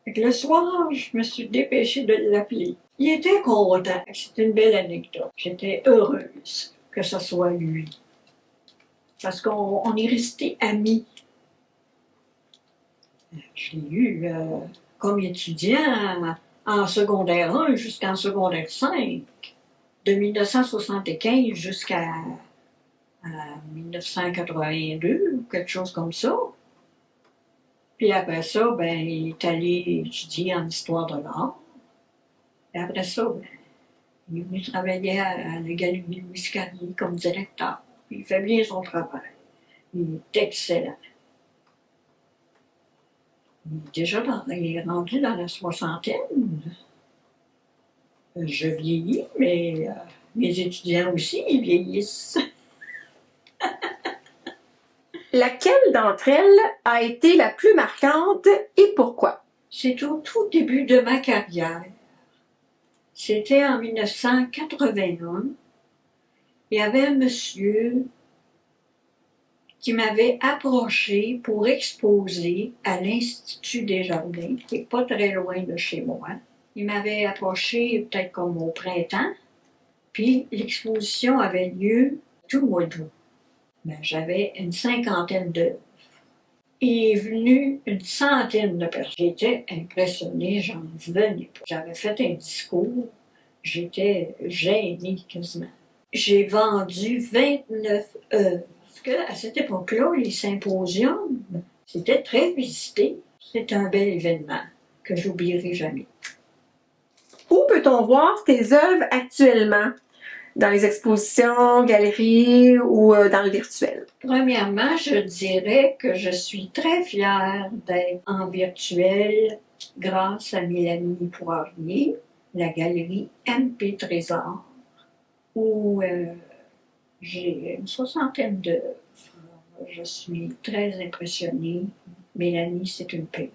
Le soir, je me suis dépêchée de l'appeler. Il était content. C'est une belle anecdote. J'étais heureuse que ce soit lui. Parce qu'on est restés amis. Je l'ai eu comme étudiant en secondaire 1 jusqu'en secondaire 5, de 1975 jusqu'à 1982, ou quelque chose comme ça. Puis après ça, ben, il est allé étudier en histoire de l'art. Et après ça, ben, il est venu travailler à la Galerie Louis Carrier comme directeur. Il fait bien son travail. Il est excellent. Il est rendu dans la soixantaine. Je vieillis, mais mes étudiants aussi, ils vieillissent. Laquelle d'entre elles a été la plus marquante et pourquoi? C'est au tout début de ma carrière. C'était en 1981. Il y avait un monsieur qui m'avait approché pour exposer à l'Institut des Jardins, qui n'est pas très loin de chez moi. Il m'avait approché peut-être comme au printemps, puis l'exposition avait lieu tout le mois d'août. Ben, j'avais une cinquantaine d'œuvres. Il est venu une centaine de personnes. J'étais impressionnée, j'en venais pas. J'avais fait un discours, j'étais gênée quasiment. J'ai vendu 29 œuvres. Parce qu'à cette époque-là, les symposiums, c'était très visité. C'est un bel événement que j'oublierai jamais. Où peut-on voir tes œuvres actuellement? Dans les expositions, galeries ou dans le virtuel? Premièrement, je dirais que je suis très fière d'être en virtuel grâce à Mélanie Poirier, la galerie MP Trésor, où j'ai une soixantaine d'œuvres. Je suis très impressionnée. Mélanie, c'est une perle.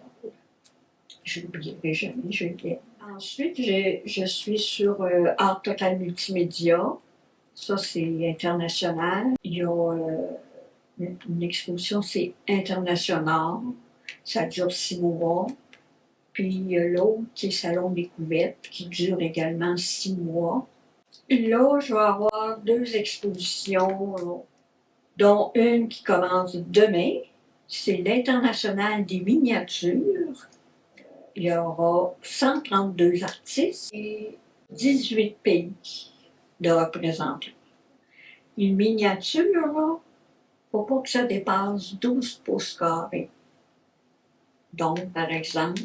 Je n'oublierai jamais, je l'aime. Ensuite, je suis sur Art Total Multimédia. Ça, c'est international. Il y a une exposition, c'est international. Ça dure 6 mois. Puis il y a l'autre qui est Salon Découverte, qui dure également 6 mois. Là, je vais avoir 2 expositions, dont une qui commence demain. C'est l'International des miniatures. Il y aura 132 artistes et 18 pays de représentants. Une miniature, là, il ne faut pas que ça dépasse 12 pouces carrés. Donc, par exemple,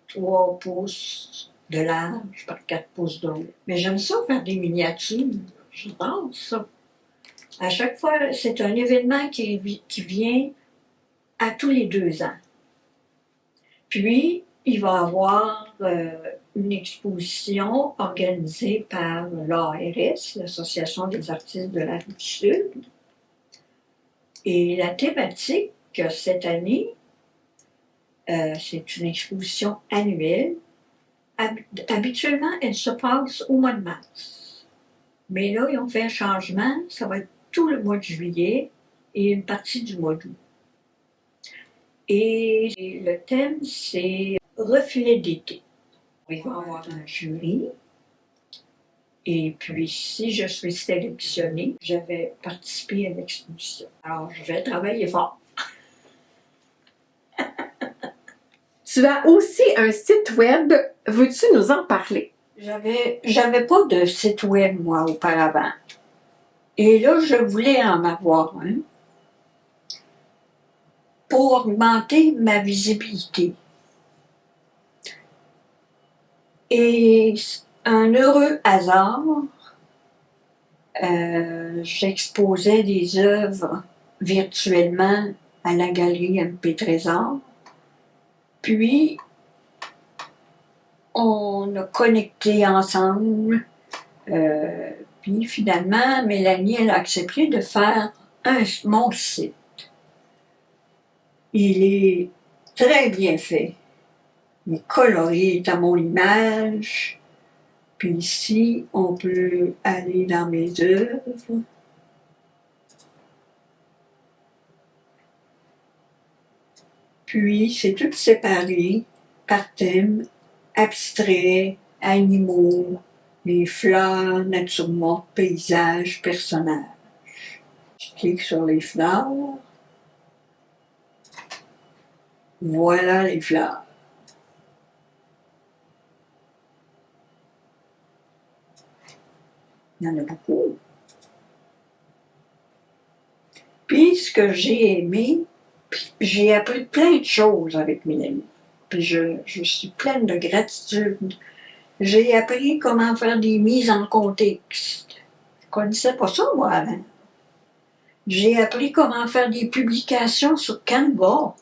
3 pouces de large par 4 pouces de haut. Mais j'aime ça faire des miniatures. J'adore ça. À chaque fois, c'est un événement qui vient à tous les 2 ans. Puis, il va y avoir une exposition organisée par l'ARS, l'Association des artistes de la Rive-Sud. Et la thématique cette année, c'est une exposition annuelle. Habituellement, elle se passe au mois de mars. Mais là, ils ont fait un changement. Ça va être tout le mois de juillet et une partie du mois d'août. Et le thème, c'est Reflet d'été. Il va y avoir un jury. Et puis, si je suis sélectionnée, je vais participer à l'exposition. Alors, je vais travailler fort. Tu as aussi un site web. Veux-tu nous en parler? J'avais pas de site web, moi, auparavant. Et là, je voulais en avoir un pour augmenter ma visibilité. Et un heureux hasard, j'exposais des œuvres virtuellement à la galerie MP Trésor. Puis, on a connecté ensemble. Puis finalement, Mélanie, elle a accepté de faire mon site. Il est très bien fait. Il est coloré à mon image. Puis ici, on peut aller dans mes œuvres. Puis, c'est tout séparé par thème, abstrait, animaux, les fleurs, nature morte, paysages, personnages. Je clique sur les fleurs. Voilà les fleurs. Il y en a beaucoup. Puis, ce que j'ai aimé, j'ai appris plein de choses avec Mélanie. Puis, je suis pleine de gratitude. J'ai appris comment faire des mises en contexte. Je ne connaissais pas ça, moi, avant. J'ai appris comment faire des publications sur Canva.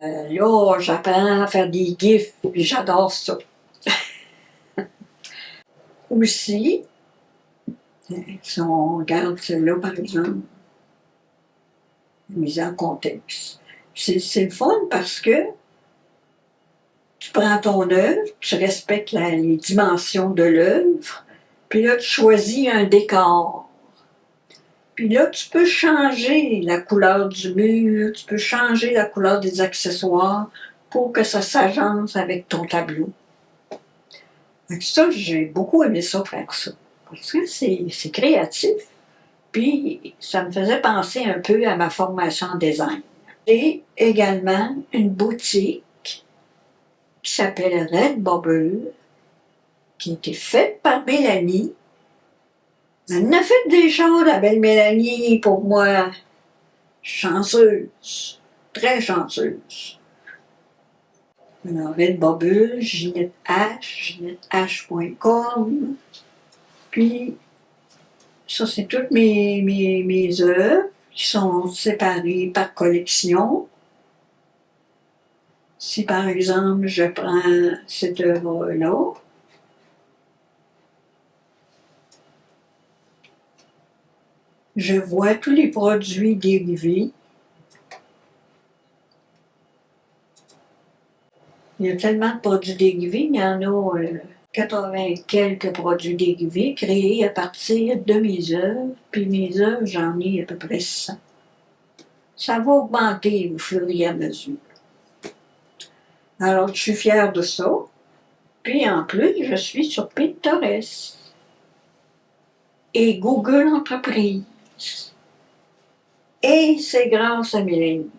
Là, j'apprends à faire des GIFs, puis j'adore ça. Aussi, si on regarde celle-là, par exemple, mise en contexte. C'est le fun parce que tu prends ton œuvre, tu respectes les dimensions de l'œuvre, puis là, tu choisis un décor. Puis là, tu peux changer la couleur du mur, tu peux changer la couleur des accessoires pour que ça s'agence avec ton tableau. Donc ça, j'ai beaucoup aimé ça, faire ça. Parce que c'est créatif. Puis, ça me faisait penser un peu à ma formation en design. J'ai également une boutique qui s'appelle Redbubble, qui a été faite par Mélanie. Elle a fait des choses, la belle Mélanie, pour moi. Chanceuse, très chanceuse. Alors, Redbubble, Ginette H, GinetteH.com. Puis, ça, c'est toutes mes œuvres qui sont séparées par collection. Si, par exemple, je prends cette œuvre-là, je vois tous les produits dérivés. Il y a tellement de produits dérivés, il y en a 80 quelques produits dérivés créés à partir de mes œuvres, puis mes œuvres, j'en ai à peu près 100. Ça va augmenter au fur et à mesure. Alors, je suis fière de ça. Puis en plus, je suis sur Pinterest et Google Entreprises. Et c'est grâce à Mélanie.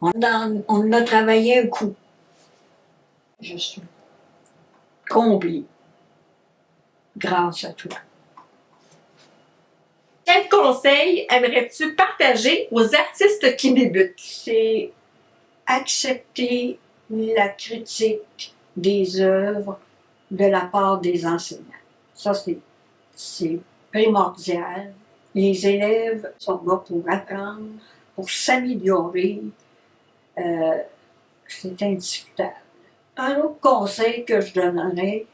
On a travaillé un coup. Je suis comblée grâce à toi. Quel conseil aimerais-tu partager aux artistes qui débutent? C'est accepter la critique des œuvres de la part des enseignants. Ça, c'est primordial. Les élèves sont là pour apprendre, pour s'améliorer. C'est indiscutable. Un autre conseil que je donnerais,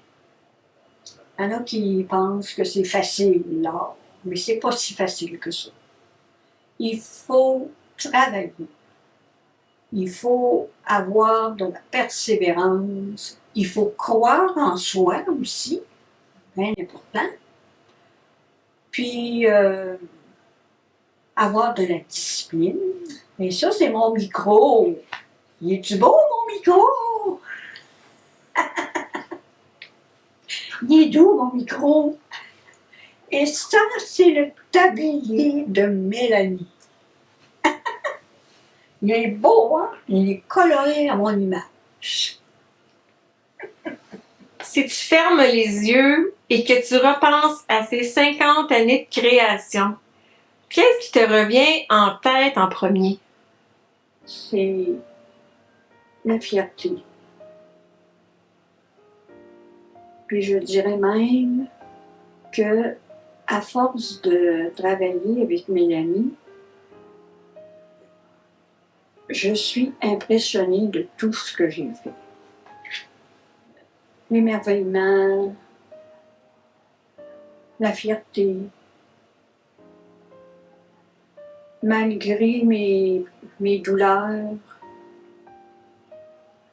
il y en a qui pensent que c'est facile, l'art, mais c'est pas si facile que ça. Il faut travailler. Il faut avoir de la persévérance. Il faut croire en soi aussi, bien important. Puis, avoir de la discipline. Et ça, c'est mon micro. Il est-tu beau, mon micro? Il est doux, mon micro. Et ça, c'est le tablier de Mélanie. Il est beau, hein? Il est coloré à mon image. Si tu fermes les yeux et que tu repenses à ces 50 années de création, qu'est-ce qui te revient en tête en premier? C'est la fierté. Puis je dirais même que, à force de travailler avec Mélanie, je suis impressionnée de tout ce que j'ai fait. L'émerveillement, la fierté. Malgré mes douleurs,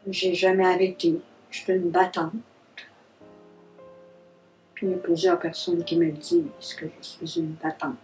j'ai jamais arrêté. Je suis une battante. Puis il y a plusieurs personnes qui me disent que je suis une battante.